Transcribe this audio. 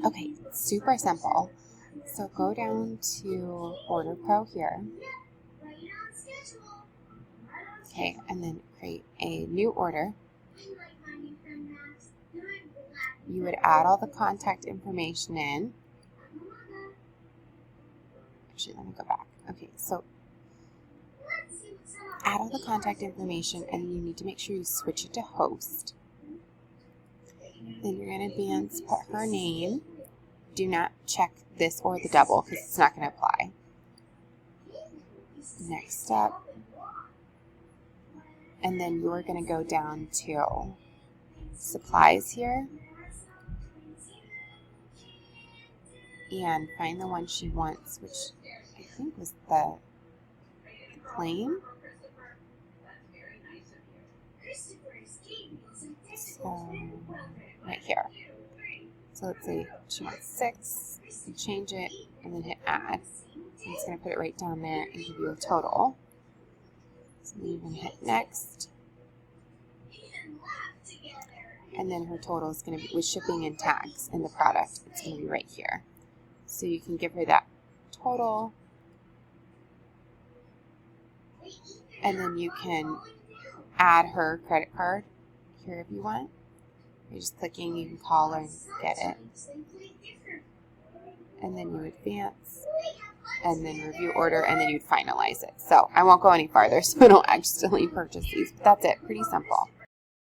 Okay, super simple. So go down to Order Pro here. Okay, and then create a new order. You would add all the contact information in. Actually, let me go back. Okay, so add all the contact information, and you need to make sure you switch it to host. Then you're going to advance, put her name. Do not check this or the double because it's not going to apply. Next step. And then you're going to go down to supplies here and find the one she wants, which I think was the plane. So, right here. So let's say she wants 6. You change it and then hit add. And it's going to put it right down there and give you a total. So then you're going to hit next. And then her total is going to be with shipping and tax and the product. It's going to be right here. So you can give her that total. And then you can add her credit card here if you want. You're just clicking, you can call her and get it. And then you advance, and then review order, and then you'd finalize it. So I won't go any farther so I don't accidentally purchase these. But that's it, pretty simple.